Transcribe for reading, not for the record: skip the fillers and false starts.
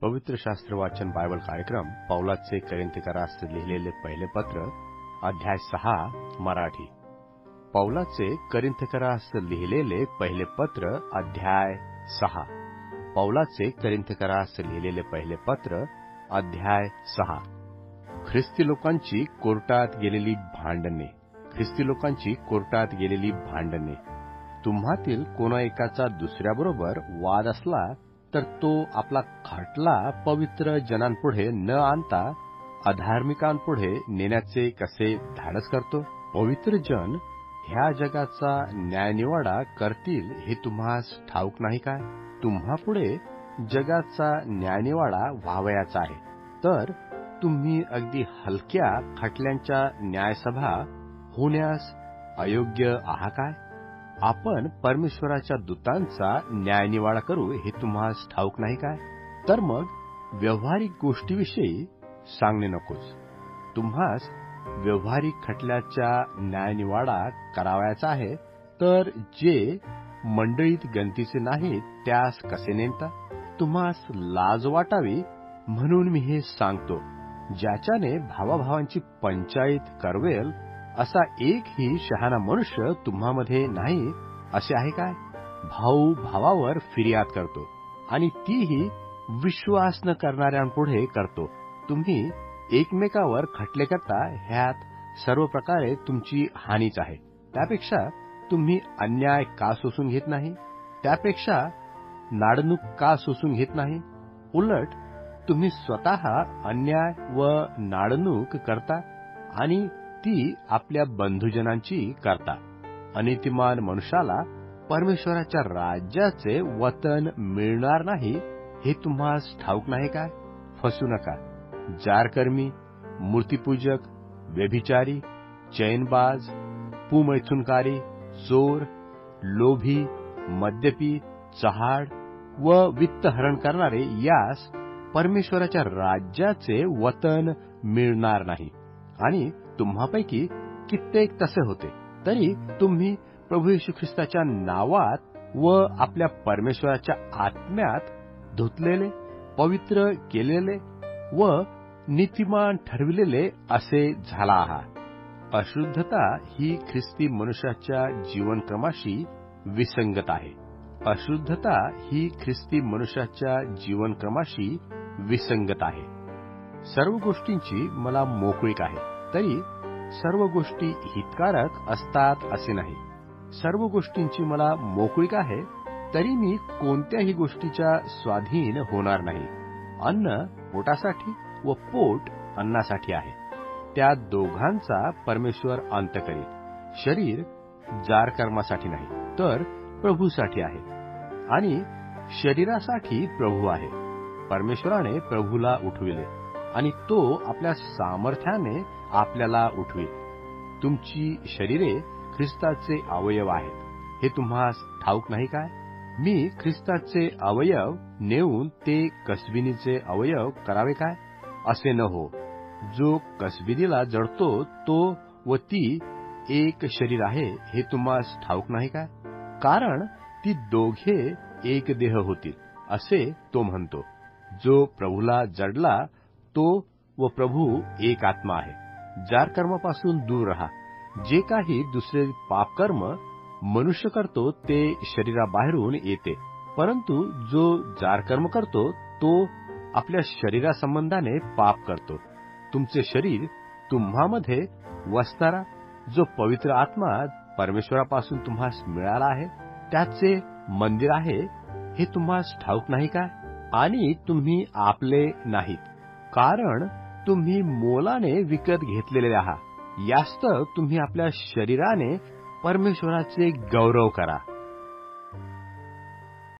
पवित्र शास्त्र वाचन बायबल कार्यक्रम पौलाचे करिंथीकरास लिहिलेले पहिले पत्र अध्याय 6 मराठी. पौलाचे करिंथीकरास लिहिलेले पहिले पत्र अध्याय 6. पौलाचे करिंथीकरास लिहिलेले पहिले पत्र अध्याय 6. ख्रिस्ती लोकांची कोर्टात गेलेली भांडणे. ख्रिस्ती लोकांची कोर्टात गेलेली भांडणे. तुम्हातील कोणा एकाचा दुसऱ्याबरोबर वाद असला तर तो आपला खटला पवित्र जनांपुढे न आणता अधार्मिकांपुढे नेण्याचे कसे धाडस करतो? पवित्र जन ह्या जगाचा न्यायनिवाडा करतील हे तुम्हास ठाऊक नाही काय? तुम्हापुढे जगाचा न्यायनिवाडा व्हावयाचा आहे, तर तुम्ही अगदी हलक्या खटल्यांच्या न्यायसभा होण्यास अयोग्य आहात काय? आपण परमेश्वराच्या दूतांचा न्यायनिवाडा करू हे तुम्हास ठाऊक नाही काय? तर मग व्यवहारिक गोष्टीविषयी सांगणे नकोच. तुम्हास व्यवहारिक खटल्याच्या न्यायनिवाडा करावयाचा आहे, तर जे मंडळीत गंतीचे नाहीत त्यास कसे नेमता? तुम्हास लाज वाटावी म्हणून मी हे सांगतो. ज्याच्याने भावाभावांची पंचायत करवेल असा एकही शहाणा मनुष्य तुम्हामध्ये नाही असे आहे काय? भाऊ भावावर फिर्याद करतो आणि तीही विश्वास न करणाऱ्यांपुढे करतो. तुम्ही एकमेकावर खटले करता, ह्यात सर्व प्रकारे तुमची हानीच आहे. त्यापेक्षा तुम्ही अन्याय का सोसून घेत नाही? त्यापेक्षा नाडणूक का सोसून घेत नाही? उलट तुम्ही स्वतः अन्याय व नाडणूक करता आणि ती आपल्या बंधुजनांची करता. अनीतिमान मनुष्याला परमेश्वराच्या राज्याचे वतन मिळणार नाही हे तुम्हास ठाऊक नाही काय? फसू नका. जारकर्मी, मूर्तीपूजक, व्यभिचारी, चैनबाज, पुमैथुनकारी, चोर, लोभी, मद्यपी, चहाड व वित्तहरण करणारे यास परमेश्वराच्या राज्याचे वतन मिळणार नाही. आणि तुम्हापैकी कित्येक तसे होते, तरी तुम्ही प्रभू येशू ख्रिस्ताच्या नावात व आपल्या परमेश्वराच्या आत्म्यात धुतलेले, पवित्र केलेले व नीतिमान ठरविलेले असे झाला आहात. अशुद्धता ही ख्रिस्ती मनुष्याच्या जीवनक्रमाशी विसंगत आहे. अशुद्धता ही ख्रिस्ती मनुष्याच्या जीवनक्रमाशी विसंगत आहे. सर्व गोष्टींची मला मोकळीक आहे, तरी सर्व गोष्टी हितकारक असतात असे नाही. सर्व गोष्टींची मला मोकळीक आहे, तरी मी कोणत्याही गोष्टीच्या स्वाधीन होणार नाही. अन्न पोटासाठी व पोट अन्नासाठी आहे. त्या दोघांचा परमेश्वर अंत करील. शरीर जारकर्मासाठी नाही, तर प्रभूसाठी आहे, आणि शरीरासाठी प्रभू आहे. परमेश्वराने प्रभूला उठविले आणि तो आपल्या सामर्थ्याने आपल्याला उठवी. तुमची शरीरे ख्रिस्ताचे अवयव आहेत हे तुम्हास ठाऊक नाही काय? मी ख्रिस्ताचे अवयव नेऊन ते कसबिनीचे अवयव करावे काय? असे न हो. जो कसबिनीला जडतो तो व ती एक शरीर आहे हे तुम्हास ठाऊक नाही काय? कारण ती दोघे एक देह होतील असे तो म्हणतो. जो प्रभूला जडला तो व प्रभू एक आत्मा आहे. जारकर्मापासून दूर राहा. जे काही दुसरे पापकर्म मनुष्य करतो ते शरीराबाहेरून येते, परंतु जो जारकर्म करतो तो आपल्या शरीरासंबंधाने पाप करतो. तुमचे शरीर तुम्हामध्ये वसणारा जो पवित्र आत्मा परमेश्वरापासून तुम्हास मिळाला आहे त्याचे मंदिर आहे हे तुम्हास ठाऊक नाही काय? आणि तुम्ही आपले नाहीत, कारण तुम्ही मोलाने विकत घेतलेले आहात. यास्तव तुम्ही आपल्या शरीराने परमेश्वराचे गौरव करा.